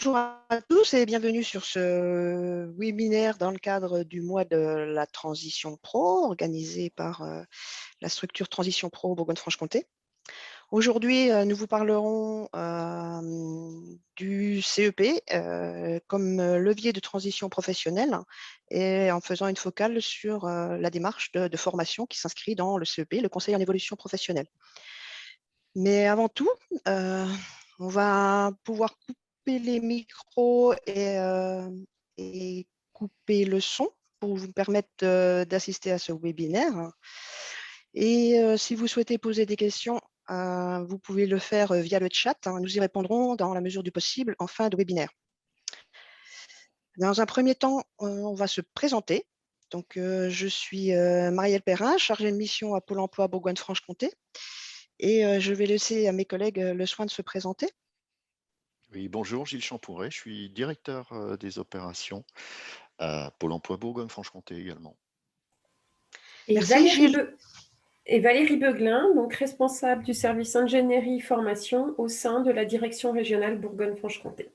Bonjour à tous et bienvenue sur ce webinaire dans le cadre du mois de la transition pro organisé par la structure Transition Pro Bourgogne-Franche-Comté. Aujourd'hui, nous vous parlerons du CEP comme levier de transition professionnelle et en faisant une focale sur la démarche de formation qui s'inscrit dans le CEP, le Conseil en évolution professionnelle. Mais avant tout, on va pouvoir couper les micros et couper le son pour vous permettre d'assister à ce webinaire. Et si vous souhaitez poser des questions, vous pouvez le faire via le chat. Nous y répondrons dans la mesure du possible en fin de webinaire. Dans un premier temps, on va se présenter. Donc, je suis Marielle Perrin, chargée de mission à Pôle emploi Bourgogne-Franche-Comté. Et je vais laisser à mes collègues le soin de se présenter. Oui, bonjour, Gilles Champouret, je suis directeur des opérations à Pôle emploi Bourgogne-Franche-Comté également. Et Merci Gilles. Valérie Beuglin, donc responsable du service ingénierie formation au sein de la direction régionale Bourgogne-Franche-Comté.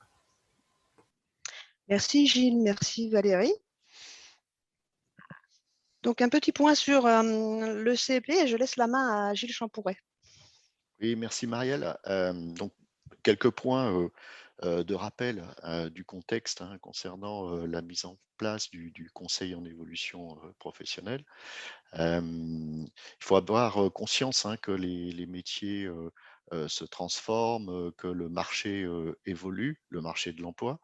Merci Gilles, merci Valérie. Donc un petit point sur le CEP et je laisse la main à Gilles Champouret. Oui, merci Marielle. Donc, quelques points de rappel du contexte concernant la mise en place du Conseil en évolution professionnelle. Il faut avoir conscience que les métiers se transforment, que le marché évolue, le marché de l'emploi,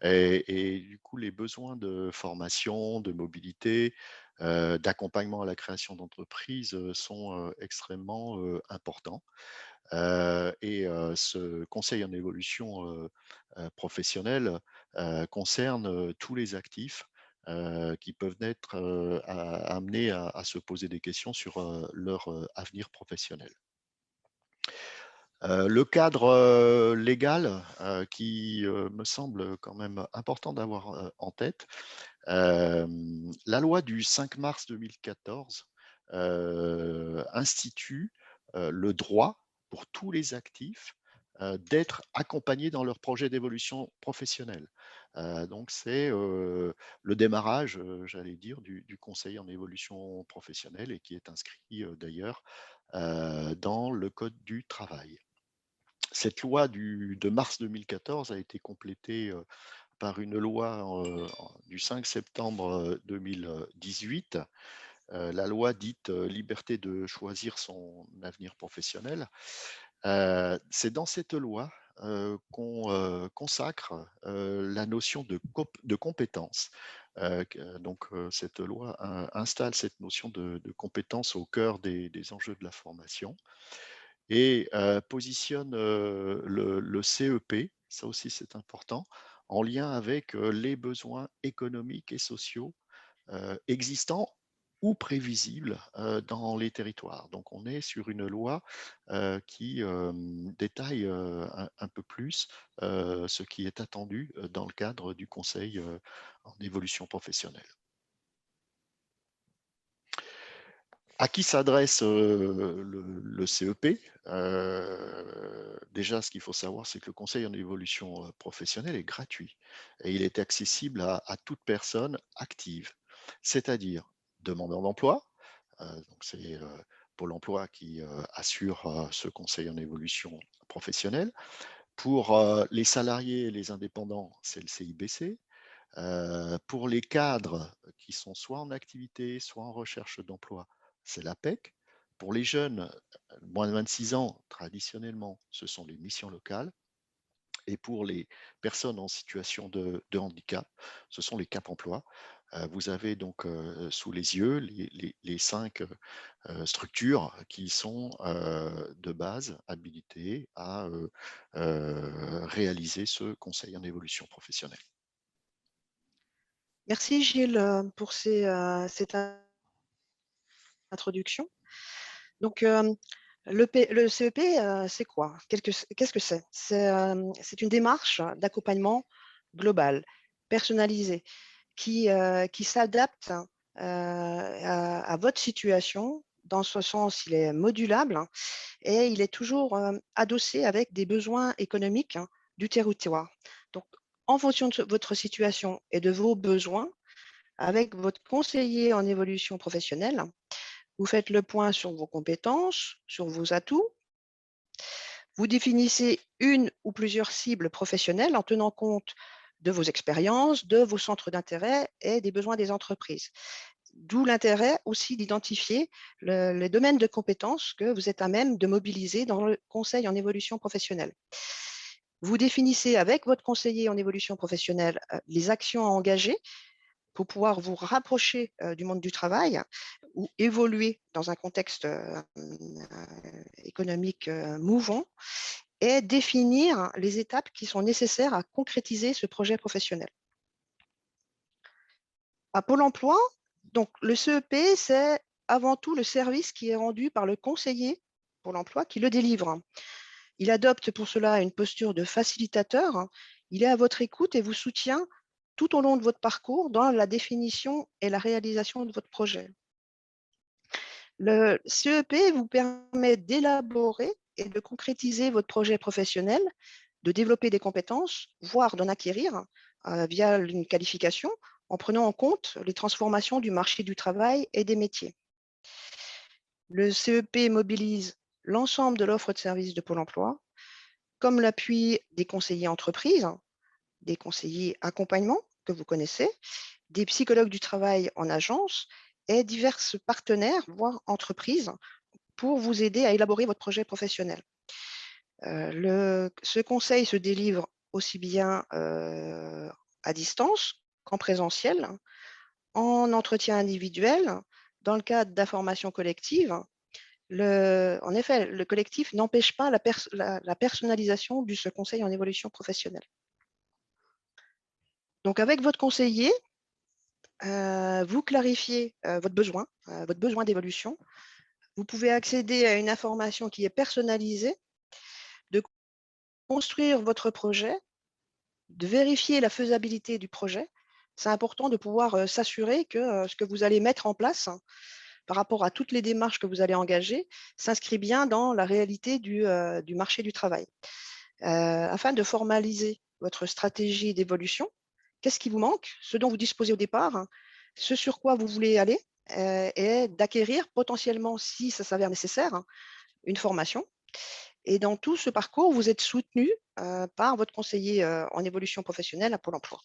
et du coup les besoins de formation, de mobilité, d'accompagnement à la création d'entreprises sont extrêmement importants. Ce conseil en évolution professionnelle concerne tous les actifs qui peuvent être amenés à se poser des questions sur leur avenir professionnel. Le cadre légal qui me semble quand même important d'avoir en tête, la loi du 5 mars 2014 institue le droit pour tous les actifs d'être accompagnés dans leur projet d'évolution professionnelle. Donc c'est le démarrage, j'allais dire, du conseil en évolution professionnelle et qui est inscrit d'ailleurs dans le Code du travail. Cette loi de mars 2014 a été complétée par une loi du 5 septembre 2018, la loi dite liberté de choisir son avenir professionnel. C'est dans cette loi qu'on consacre la notion de compétence. Cette loi installe cette notion de compétence au cœur des enjeux de la formation et positionne le CEP, ça aussi c'est important, en lien avec les besoins économiques et sociaux existants ou prévisibles dans les territoires. Donc on est sur une loi qui détaille un peu plus ce qui est attendu dans le cadre du Conseil en évolution professionnelle. À qui s'adresse le CEP? Déjà, ce qu'il faut savoir, c'est que le conseil en évolution professionnelle est gratuit et il est accessible à toute personne active, c'est-à-dire demandeur d'emploi, donc c'est Pôle emploi qui assure ce conseil en évolution professionnelle. Pour les salariés et les indépendants, c'est le CIBC. Pour les cadres qui sont soit en activité, soit en recherche d'emploi, c'est l'APEC. Pour les jeunes, moins de 26 ans, traditionnellement, ce sont les missions locales. Et pour les personnes en situation de handicap, ce sont les Cap Emploi. Vous avez donc sous les yeux les 5 structures qui sont de base habilitées à réaliser ce conseil en évolution professionnelle. Merci Gilles pour cette introduction. Donc, le CEP, c'est quoi? Qu'est-ce que c'est? C'est une démarche d'accompagnement global, personnalisée, qui s'adapte à votre situation. Dans ce sens, il est modulable et il est toujours adossé avec des besoins économiques du territoire. Donc, en fonction de votre situation et de vos besoins, avec votre conseiller en évolution professionnelle, vous faites le point sur vos compétences, sur vos atouts. Vous définissez une ou plusieurs cibles professionnelles en tenant compte de vos expériences, de vos centres d'intérêt et des besoins des entreprises. D'où l'intérêt aussi d'identifier les domaines de compétences que vous êtes à même de mobiliser dans le conseil en évolution professionnelle. Vous définissez avec votre conseiller en évolution professionnelle les actions à engager pour pouvoir vous rapprocher du monde du travail ou évoluer dans un contexte économique mouvant et définir les étapes qui sont nécessaires à concrétiser ce projet professionnel. À Pôle emploi, donc le CEP, c'est avant tout le service qui est rendu par le conseiller Pôle emploi qui le délivre. Il adopte pour cela une posture de facilitateur. Il est à votre écoute et vous soutient tout au long de votre parcours dans la définition et la réalisation de votre projet. Le CEP vous permet d'élaborer et de concrétiser votre projet professionnel, de développer des compétences, voire d'en acquérir via une qualification, en prenant en compte les transformations du marché du travail et des métiers. Le CEP mobilise l'ensemble de l'offre de services de Pôle emploi, comme l'appui des conseillers entreprises, des conseillers accompagnement que vous connaissez, des psychologues du travail en agence et divers partenaires, voire entreprises, pour vous aider à élaborer votre projet professionnel. Ce conseil se délivre aussi bien à distance qu'en présentiel, en entretien individuel, dans le cadre d'informations collectives. En effet, le collectif n'empêche pas la personnalisation de ce conseil en évolution professionnelle. Donc, avec votre conseiller, vous clarifiez votre besoin d'évolution. Vous pouvez accéder à une information qui est personnalisée, de construire votre projet, de vérifier la faisabilité du projet. C'est important de pouvoir s'assurer que ce que vous allez mettre en place par rapport à toutes les démarches que vous allez engager s'inscrit bien dans la réalité du marché du travail. Afin de formaliser votre stratégie d'évolution, qu'est-ce qui vous manque? Ce dont vous disposez au départ, ce sur quoi vous voulez aller, et d'acquérir potentiellement, si ça s'avère nécessaire, une formation. Et dans tout ce parcours, vous êtes soutenu par votre conseiller en évolution professionnelle à Pôle emploi.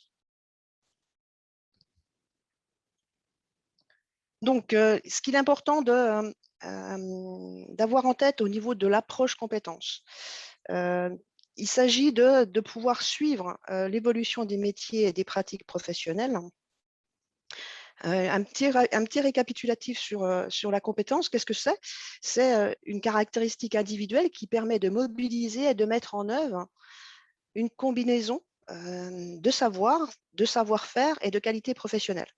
Donc, ce qu'il est important d'avoir en tête au niveau de l'approche compétences, il s'agit de pouvoir suivre l'évolution des métiers et des pratiques professionnelles. Un petit récapitulatif sur la compétence, qu'est-ce que c'est? C'est une caractéristique individuelle qui permet de mobiliser et de mettre en œuvre une combinaison de savoir-faire et de qualité professionnelle.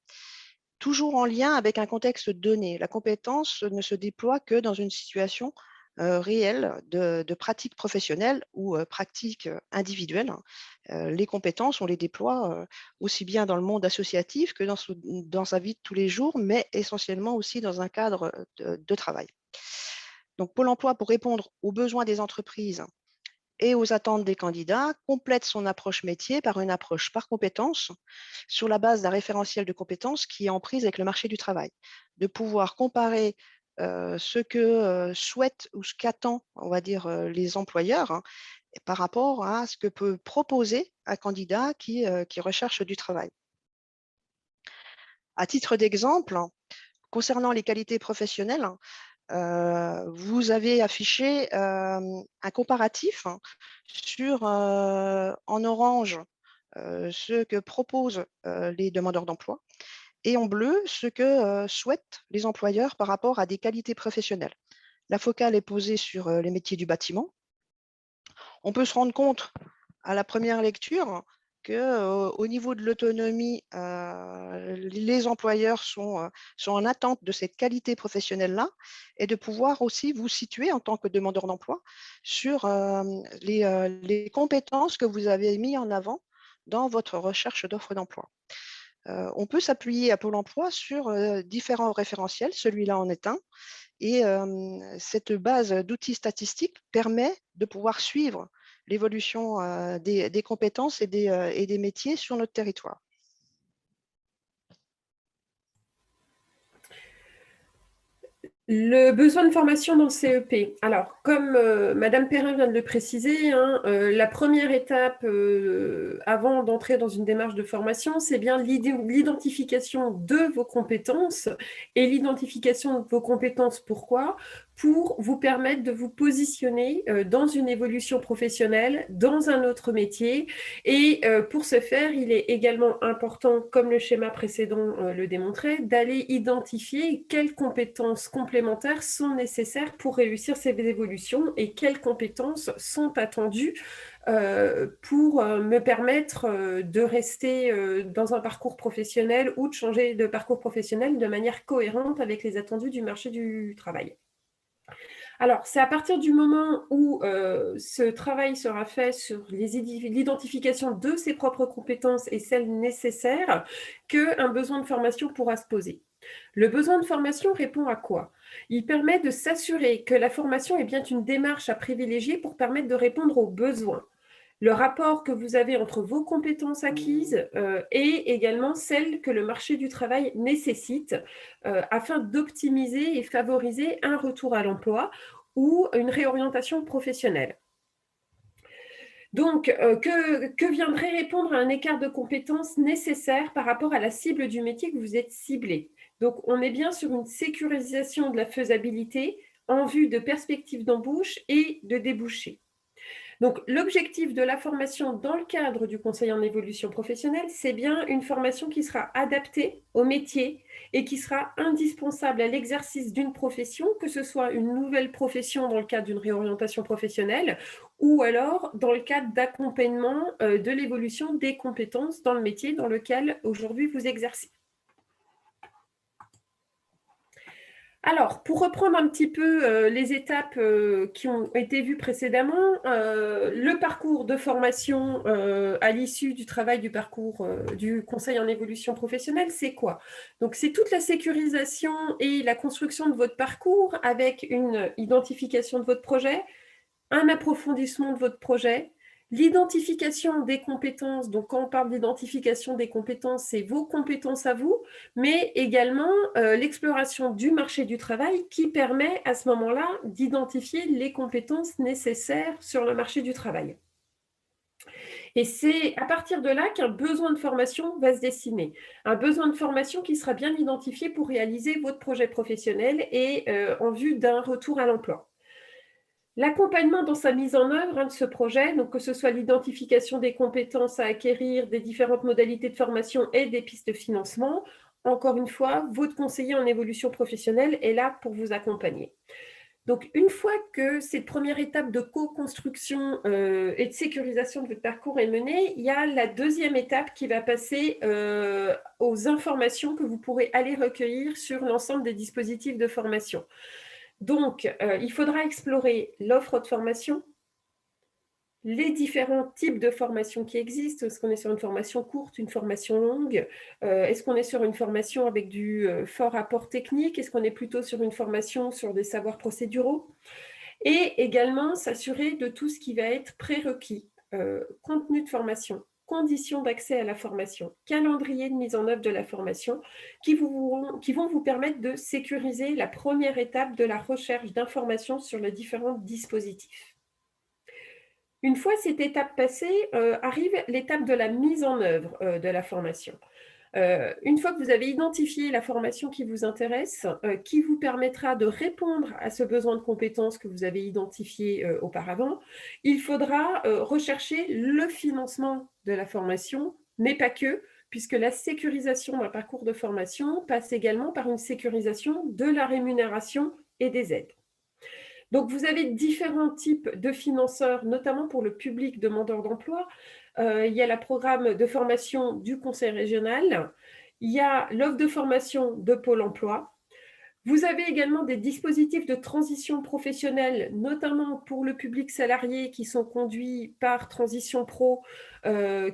Toujours en lien avec un contexte donné. La compétence ne se déploie que dans une situation réelle de pratique professionnelle ou pratique individuelle. Les compétences, on les déploie aussi bien dans le monde associatif que dans sa vie de tous les jours, mais essentiellement aussi dans un cadre de travail. Donc, Pôle emploi, pour répondre aux besoins des entreprises et aux attentes des candidats, complète son approche métier par une approche par compétences sur la base d'un référentiel de compétences qui est en prise avec le marché du travail. De pouvoir comparer ce que souhaitent ou ce qu'attendent, on va dire, les employeurs par rapport à ce que peut proposer un candidat qui recherche du travail. À titre d'exemple, concernant les qualités professionnelles, vous avez affiché un comparatif sur, en orange, ce que proposent les demandeurs d'emploi et en bleu, ce que souhaitent les employeurs par rapport à des qualités professionnelles. La focale est posée sur les métiers du bâtiment. On peut se rendre compte à la première lecture qu'au niveau de l'autonomie, les employeurs sont en attente de cette qualité professionnelle-là et de pouvoir aussi vous situer en tant que demandeur d'emploi sur les compétences que vous avez mis en avant dans votre recherche d'offres d'emploi. On peut s'appuyer à Pôle emploi sur différents référentiels, celui-là en est un, et cette base d'outils statistiques permet de pouvoir suivre l'évolution des compétences et des métiers sur notre territoire. Le besoin de formation dans le CEP. Alors, comme Madame Perrin vient de le préciser, hein, la première étape avant d'entrer dans une démarche de formation, c'est bien l'identification de vos compétences. Et l'identification de vos compétences, pourquoi ? Pour vous permettre de vous positionner dans une évolution professionnelle, dans un autre métier. Et pour ce faire, il est également important, comme le schéma précédent le démontrait, d'aller identifier quelles compétences complémentaires sont nécessaires pour réussir ces évolutions et quelles compétences sont attendues pour me permettre de rester dans un parcours professionnel ou de changer de parcours professionnel de manière cohérente avec les attendus du marché du travail. Alors, c'est à partir du moment où ce travail sera fait sur l'identification de ses propres compétences et celles nécessaires qu'un besoin de formation pourra se poser. Le besoin de formation répond à quoi? Il permet de s'assurer que la formation est bien une démarche à privilégier pour permettre de répondre aux besoins. Le rapport que vous avez entre vos compétences acquises et également celles que le marché du travail nécessite afin d'optimiser et favoriser un retour à l'emploi ou une réorientation professionnelle. Donc, que viendrait répondre à un écart de compétences nécessaire par rapport à la cible du métier que vous êtes ciblé? Donc, on est bien sur une sécurisation de la faisabilité en vue de perspectives d'embauche et de débouchés. Donc, l'objectif de la formation dans le cadre du conseil en évolution professionnelle, c'est bien une formation qui sera adaptée au métier et qui sera indispensable à l'exercice d'une profession, que ce soit une nouvelle profession dans le cadre d'une réorientation professionnelle ou alors dans le cadre d'accompagnement de l'évolution des compétences dans le métier dans lequel aujourd'hui vous exercez. Alors, pour reprendre un petit peu les étapes qui ont été vues précédemment, le parcours de formation à l'issue du travail du parcours du conseil en évolution professionnelle, c'est quoi? Donc, c'est toute la sécurisation et la construction de votre parcours avec une identification de votre projet, un approfondissement de votre projet, l'identification des compétences. Donc, quand on parle d'identification des compétences, c'est vos compétences à vous, mais également l'exploration du marché du travail qui permet à ce moment-là d'identifier les compétences nécessaires sur le marché du travail. Et c'est à partir de là qu'un besoin de formation va se dessiner. Un besoin de formation qui sera bien identifié pour réaliser votre projet professionnel et en vue d'un retour à l'emploi. L'accompagnement dans sa mise en œuvre de ce projet, donc que ce soit l'identification des compétences à acquérir, des différentes modalités de formation et des pistes de financement, encore une fois, votre conseiller en évolution professionnelle est là pour vous accompagner. Donc, une fois que cette première étape de co-construction et de sécurisation de votre parcours est menée, il y a la deuxième étape qui va passer aux informations que vous pourrez aller recueillir sur l'ensemble des dispositifs de formation. Donc, il faudra explorer l'offre de formation, les différents types de formations qui existent. Est-ce qu'on est sur une formation courte, une formation longue? Est-ce qu'on est sur une formation avec du fort apport technique? Est-ce qu'on est plutôt sur une formation sur des savoirs procéduraux? Et également s'assurer de tout ce qui va être prérequis, contenu de formation, conditions d'accès à la formation, calendrier de mise en œuvre de la formation, qui vont vous permettre de sécuriser la première étape de la recherche d'informations sur les différents dispositifs. Une fois cette étape passée, arrive l'étape de la mise en œuvre de la formation. Une fois que vous avez identifié la formation qui vous intéresse, qui vous permettra de répondre à ce besoin de compétences que vous avez identifié auparavant, il faudra rechercher le financement de la formation, mais pas que, puisque la sécurisation d'un parcours de formation passe également par une sécurisation de la rémunération et des aides. Donc, vous avez différents types de financeurs, notamment pour le public demandeur d'emploi. Il y a le programme de formation du conseil régional, il y a l'offre de formation de Pôle emploi. Vous avez également des dispositifs de transition professionnelle, notamment pour le public salarié, qui sont conduits par Transition Pro,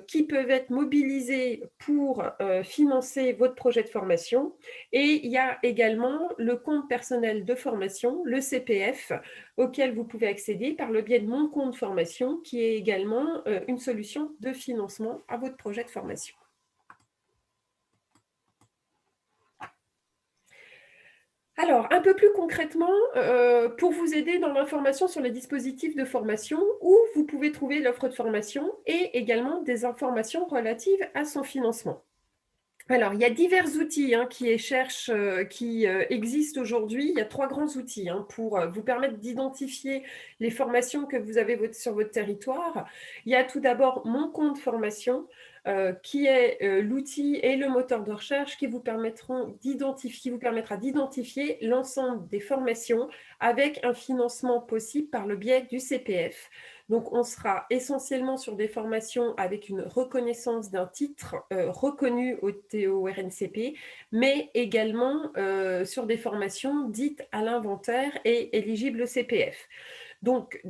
qui peuvent être mobilisés pour financer votre projet de formation. Et il y a également le compte personnel de formation, le CPF, auquel vous pouvez accéder par le biais de mon compte formation, qui est également une solution de financement à votre projet de formation. Alors, un peu plus concrètement, pour vous aider dans l'information sur les dispositifs de formation, où vous pouvez trouver l'offre de formation et également des informations relatives à son financement. Alors, il y a divers outils qui existent aujourd'hui. Il y a 3 grands outils pour vous permettre d'identifier les formations que vous avez sur votre territoire. Il y a tout d'abord Mon compte formation, qui est l'outil et le moteur de recherche qui vous permettra d'identifier l'ensemble des formations avec un financement possible par le biais du CPF. Donc, on sera essentiellement sur des formations avec une reconnaissance d'un titre reconnu au RNCP, mais également sur des formations dites à l'inventaire et éligibles au CPF. Donc,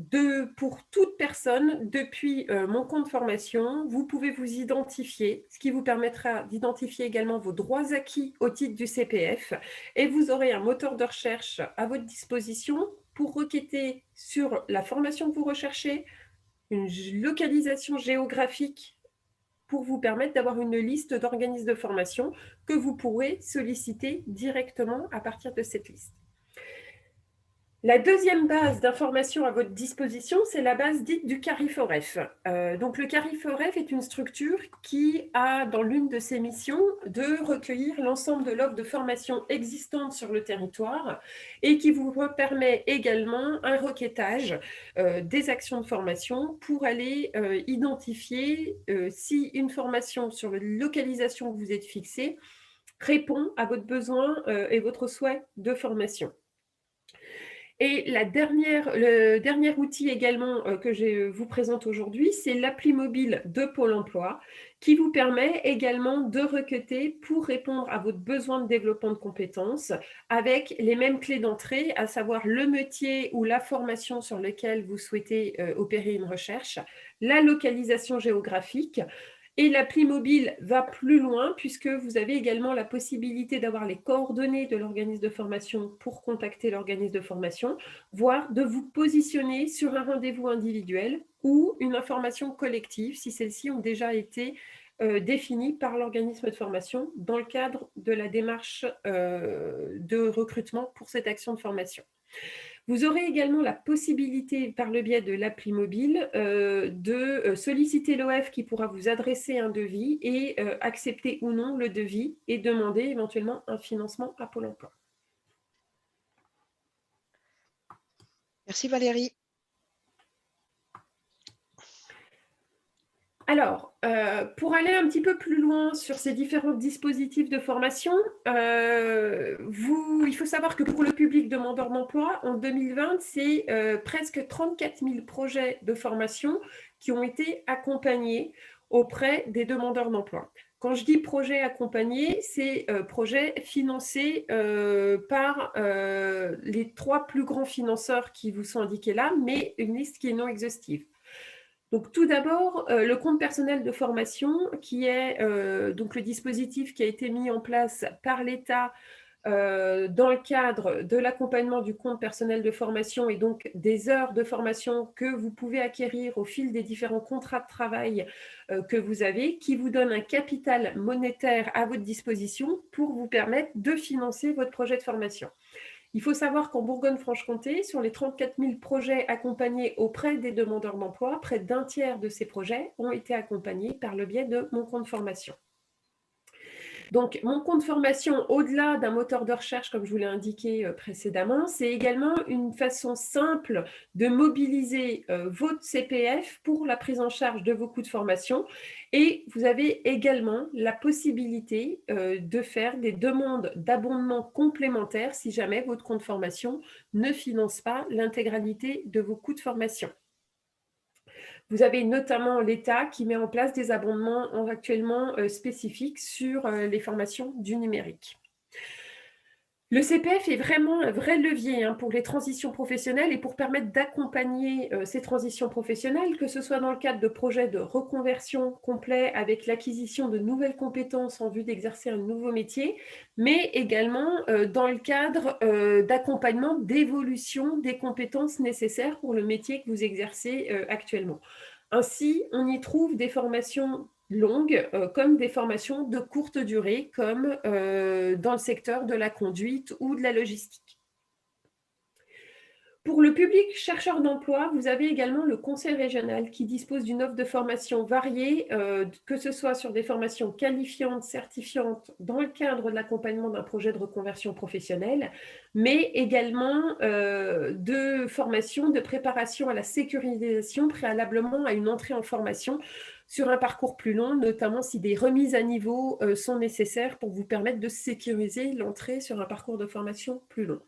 pour toute personne, depuis mon compte formation, vous pouvez vous identifier, ce qui vous permettra d'identifier également vos droits acquis au titre du CPF, et vous aurez un moteur de recherche à votre disposition pour requêter sur la formation que vous recherchez, une localisation géographique pour vous permettre d'avoir une liste d'organismes de formation que vous pourrez solliciter directement à partir de cette liste. La deuxième base d'information à votre disposition, c'est la base dite du CARIFOREF. Donc le CARIFOREF est une structure qui a dans l'une de ses missions de recueillir l'ensemble de l'offre de formation existante sur le territoire et qui vous permet également un requêtage des actions de formation pour aller identifier si une formation sur la localisation que vous êtes fixée répond à votre besoin et votre souhait de formation. Et le dernier outil également que je vous présente aujourd'hui, c'est l'appli mobile de Pôle emploi qui vous permet également de requêter pour répondre à votre besoin de développement de compétences avec les mêmes clés d'entrée, à savoir le métier ou la formation sur lequel vous souhaitez opérer une recherche, la localisation géographique. Et l'appli mobile va plus loin puisque vous avez également la possibilité d'avoir les coordonnées de l'organisme de formation pour contacter l'organisme de formation, voire de vous positionner sur un rendez-vous individuel ou une information collective si celles-ci ont déjà été définies par l'organisme de formation dans le cadre de la démarche de recrutement pour cette action de formation. Vous aurez également la possibilité, par le biais de l'appli mobile, de solliciter l'OF qui pourra vous adresser un devis et accepter ou non le devis et demander éventuellement un financement à Pôle emploi. Merci Valérie. Alors, pour aller un petit peu plus loin sur ces différents dispositifs de formation, il faut savoir que pour le public demandeur d'emploi, en 2020, c'est presque 34 000 projets de formation qui ont été accompagnés auprès des demandeurs d'emploi. Quand je dis projet accompagné, c'est projet financé par les 3 plus grands financeurs qui vous sont indiqués là, mais une liste qui est non exhaustive. Donc, tout d'abord, le compte personnel de formation, qui est donc le dispositif qui a été mis en place par l'État dans le cadre de l'accompagnement du compte personnel de formation et donc des heures de formation que vous pouvez acquérir au fil des différents contrats de travail que vous avez, qui vous donne un capital monétaire à votre disposition pour vous permettre de financer votre projet de formation. Il faut savoir qu'en Bourgogne-Franche-Comté, sur les 34 000 projets accompagnés auprès des demandeurs d'emploi, près d'un tiers de ces projets ont été accompagnés par le biais de mon compte formation. Donc, mon compte formation, au-delà d'un moteur de recherche, comme je vous l'ai indiqué précédemment, c'est également une façon simple de mobiliser votre CPF pour la prise en charge de vos coûts de formation. Et vous avez également la possibilité de faire des demandes d'abondement complémentaires si jamais votre compte formation ne finance pas l'intégralité de vos coûts de formation. Vous avez notamment l'État qui met en place des abondements actuellement spécifiques sur les formations du numérique. Le CPF est vraiment un vrai levier pour les transitions professionnelles et pour permettre d'accompagner ces transitions professionnelles, que ce soit dans le cadre de projets de reconversion complet avec l'acquisition de nouvelles compétences en vue d'exercer un nouveau métier, mais également dans le cadre d'accompagnement d'évolution des compétences nécessaires pour le métier que vous exercez actuellement. Ainsi, on y trouve des formations longues comme des formations de courte durée, comme dans le secteur de la conduite ou de la logistique. Pour le public chercheur d'emploi, vous avez également le conseil régional qui dispose d'une offre de formation variée, que ce soit sur des formations qualifiantes, certifiantes, dans le cadre de l'accompagnement d'un projet de reconversion professionnelle, mais également de formations de préparation à la sécurisation préalablement à une entrée en formation sur un parcours plus long, notamment si des remises à niveau sont nécessaires pour vous permettre de sécuriser l'entrée sur un parcours de formation plus long.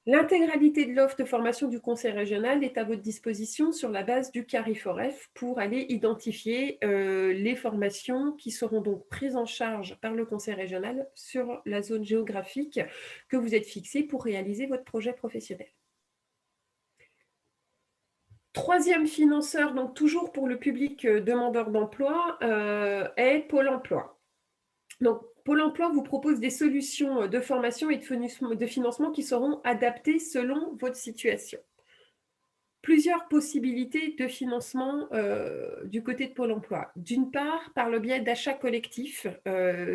L'intégralité de l'offre de formation du conseil régional est à votre disposition sur la base du CARIFOREF pour aller identifier les formations qui seront donc prises en charge par le conseil régional sur la zone géographique que vous êtes fixée pour réaliser votre projet professionnel. Troisième financeur, donc toujours pour le public demandeur d'emploi, est Pôle emploi. Donc, Pôle emploi vous propose des solutions de formation et de financement qui seront adaptées selon votre situation. Plusieurs possibilités de financement du côté de Pôle emploi. D'une part, par le biais d'achats collectifs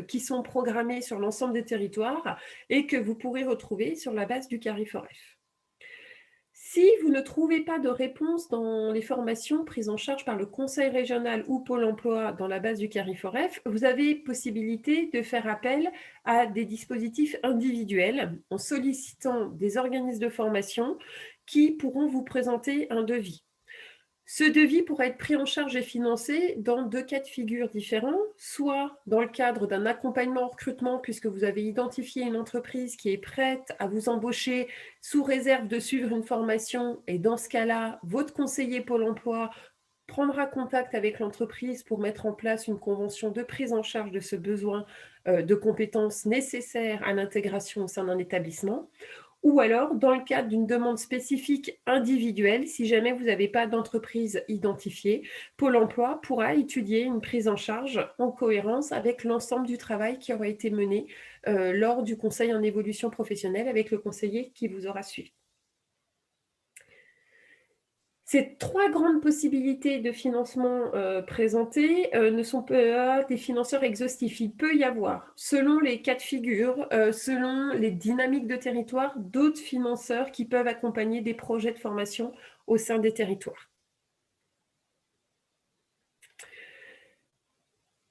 qui sont programmés sur l'ensemble des territoires et que vous pourrez retrouver sur la base du CARIFOREF. Si vous ne trouvez pas de réponse dans les formations prises en charge par le Conseil régional ou Pôle emploi dans la base du CARIFOREF, vous avez possibilité de faire appel à des dispositifs individuels en sollicitant des organismes de formation qui pourront vous présenter un devis. Ce devis pourra être pris en charge et financé dans 2 cas de figure différents, soit dans le cadre d'un accompagnement en recrutement, puisque vous avez identifié une entreprise qui est prête à vous embaucher sous réserve de suivre une formation, et dans ce cas-là, votre conseiller Pôle emploi prendra contact avec l'entreprise pour mettre en place une convention de prise en charge de ce besoin de compétences nécessaires à l'intégration au sein d'un établissement. Ou alors, dans le cadre d'une demande spécifique individuelle, si jamais vous n'avez pas d'entreprise identifiée, Pôle emploi pourra étudier une prise en charge en cohérence avec l'ensemble du travail qui aura été mené lors du conseil en évolution professionnelle avec le conseiller qui vous aura suivi. Ces 3 grandes possibilités de financement présentées ne sont pas des financeurs exhaustifs. Il peut y avoir, selon les cas de figure, selon les dynamiques de territoire, d'autres financeurs qui peuvent accompagner des projets de formation au sein des territoires.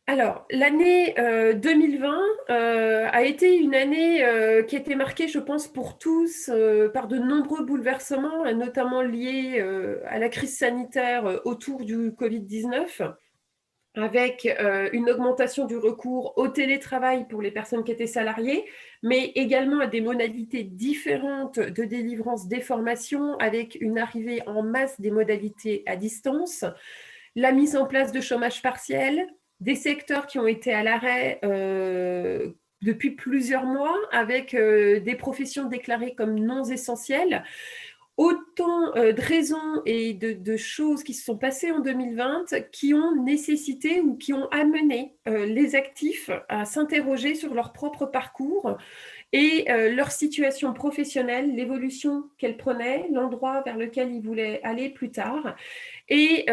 Alors, l'année 2020 a été une année qui a été marquée, je pense, pour tous par de nombreux bouleversements, notamment liés à la crise sanitaire autour du Covid-19, avec une augmentation du recours au télétravail pour les personnes qui étaient salariées, mais également à des modalités différentes de délivrance des formations, avec une arrivée en masse des modalités à distance, la mise en place de chômage partiel, des secteurs qui ont été à l'arrêt depuis plusieurs mois, avec des professions déclarées comme non essentielles. Autant de raisons et de choses qui se sont passées en 2020 qui ont nécessité ou qui ont amené les actifs à s'interroger sur leur propre parcours et leur situation professionnelle, l'évolution qu'elles prenaient, l'endroit vers lequel ils voulaient aller plus tard. Et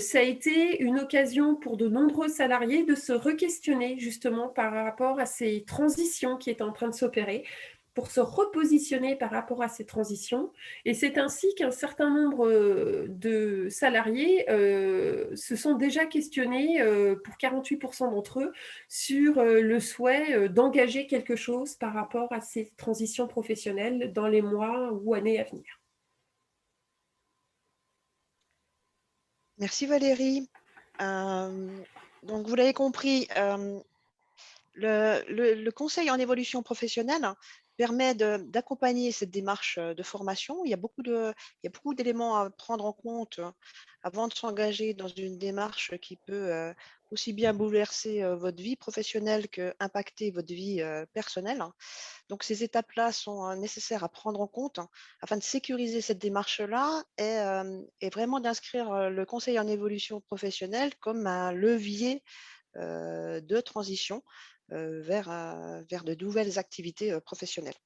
ça a été une occasion pour de nombreux salariés de se re-questionner justement par rapport à ces transitions qui étaient en train de s'opérer, pour se repositionner par rapport à ces transitions. Et c'est ainsi qu'un certain nombre de salariés se sont déjà questionnés, pour 48% d'entre eux, sur le souhait d'engager quelque chose par rapport à ces transitions professionnelles dans les mois ou années à venir. Merci Valérie. Donc, vous l'avez compris, le conseil en évolution professionnelle permet d'accompagner cette démarche de formation. Il y a beaucoup d'éléments à prendre en compte avant de s'engager dans une démarche qui peut aussi bien bouleverser votre vie professionnelle que impacter votre vie personnelle. Donc ces étapes-là sont nécessaires à prendre en compte afin de sécuriser cette démarche-là et vraiment d'inscrire le conseil en évolution professionnelle comme un levier de transition vers de nouvelles activités professionnelles.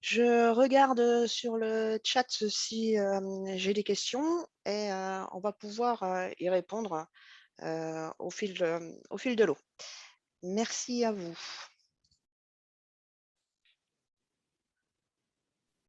Je regarde sur le chat si j'ai des questions et on va pouvoir y répondre au fil de l'eau. Merci à vous.